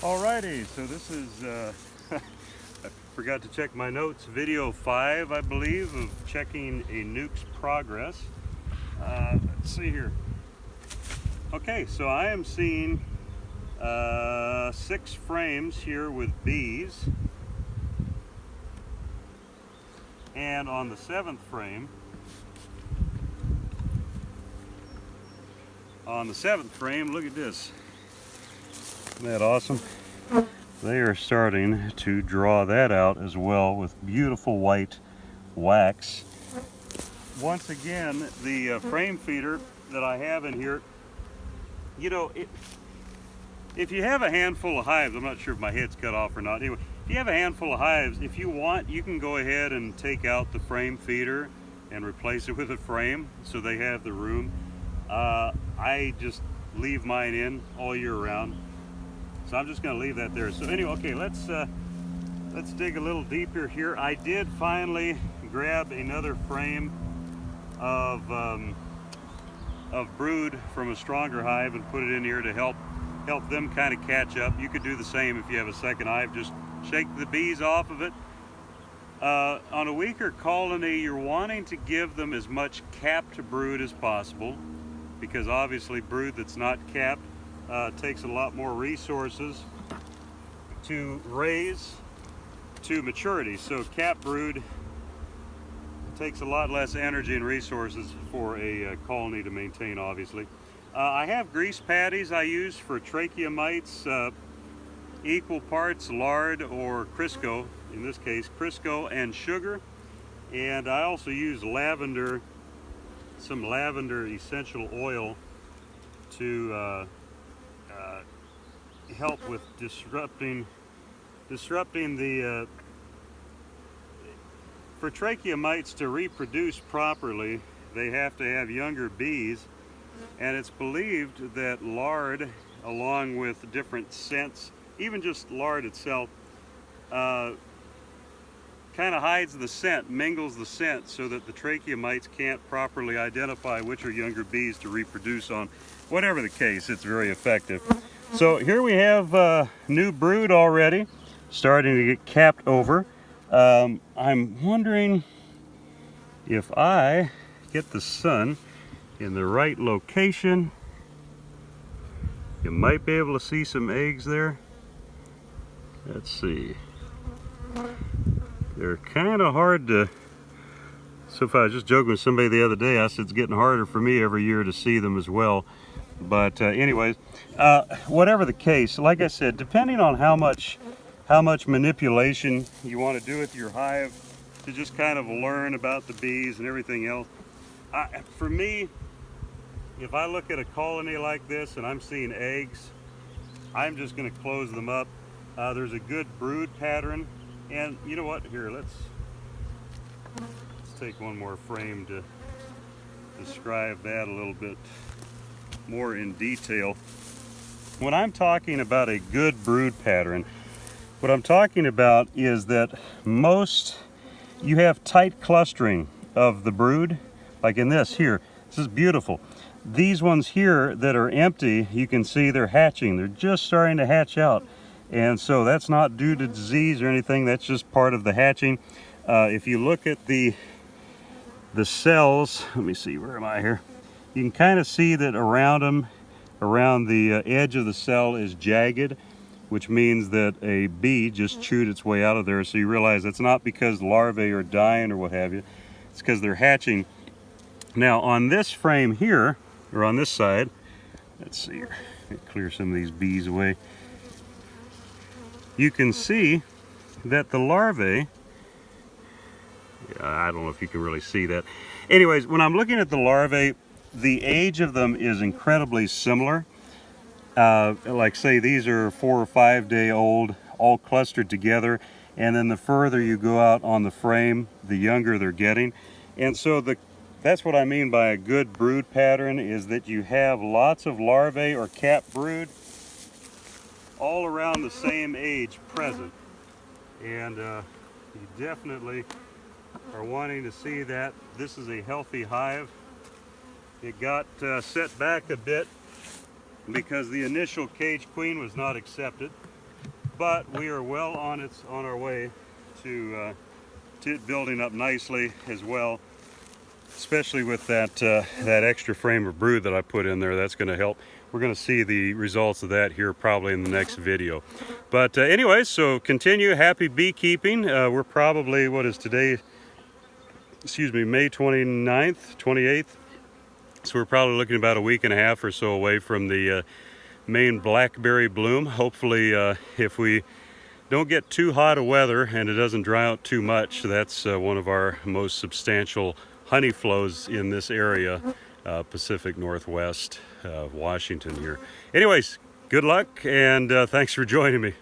Alrighty, so this is, I forgot to check my notes, video 5, I believe, of checking a nuke's progress. Let's see here. Okay, so I am seeing 6 frames here with bees. And on the 7th frame, look at this. Isn't that awesome? They are starting to draw that out as well with beautiful white wax. Once again, the frame feeder that I have in here, you know, if you have a handful of hives, I'm not sure if my head's cut off or not. Anyway, if you have a handful of hives, if you want, you can go ahead and take out the frame feeder and replace it with a frame so they have the room. I just leave mine in all year round. So I'm just going to leave that there. So anyway, okay, let's dig a little deeper here. I did finally grab another frame of brood from a stronger hive and put it in here to help them kind of catch up. You could do the same if you have a second hive. Just shake the bees off of it. On a weaker colony, you're wanting to give them as much capped brood as possible, because obviously brood that's not capped takes a lot more resources to raise to maturity. So capped brood takes a lot less energy and resources for a colony to maintain, obviously. I have grease patties I use for trachea mites, equal parts lard or Crisco, in this case Crisco and sugar. And I also use lavender, some lavender essential oil to help with disrupting the for trachea mites to reproduce properly, they have to have younger bees, and it's believed that lard, along with different scents, even just lard itself, kind of hides the scent, mingles the scent, so that the trachea mites can't properly identify which are younger bees to reproduce on. Whatever the case, it's very effective. So here we have new brood already starting to get capped over. I'm wondering if I get the sun in the right location, you might be able to see some eggs there. Let's see. They're kind of hard to, so if I was just joking with somebody the other day, I said it's getting harder for me every year to see them as well. But anyways, whatever the case, like I said, depending on how much manipulation you want to do with your hive to just kind of learn about the bees and everything else. For me, if I look at a colony like this and I'm seeing eggs, I'm just going to close them up. There's a good brood pattern, and you know what? Here, let's take one more frame to describe that a little bit more in detail. When I'm talking about a good brood pattern, what I'm talking about is that you have tight clustering of the brood, like in this here. This is beautiful. These ones here that are empty, you can see they're hatching. They're just starting to hatch out. And so that's not due to disease or anything, that's just part of the hatching. If you look at the cells, let me see, where am I here? You can kind of see that around them, around the edge of the cell is jagged, which means that a bee just chewed its way out of there. So you realize that's not because larvae are dying or what have you, it's because they're hatching. Now on this frame here, or on this side, let's see here, let me clear some of these bees away. You can see that the larvae, I don't know if you can really see that. Anyways, when I'm looking at the larvae, the age of them is incredibly similar. Like say these are 4 or 5 day old, all clustered together, and then the further you go out on the frame, the younger they're getting. And so that's what I mean by a good brood pattern, is that you have lots of larvae or capped brood all around the same age present. And you definitely are wanting to see that. This is a healthy hive. It got set back a bit because the initial cage queen was not accepted. but we are well on our way to it building up nicely as well. Especially with that extra frame of brood that I put in there, that's going to help. We're going to see the results of that here probably in the next video. But anyway, so continue happy beekeeping. We're probably, what is today? Excuse me, May 29th, 28th. So we're probably looking about a week and a half or so away from the main blackberry bloom. Hopefully, if we don't get too hot of weather and it doesn't dry out too much, that's one of our most substantial honey flows in this area, Pacific Northwest, Washington here. Anyways, good luck and thanks for joining me.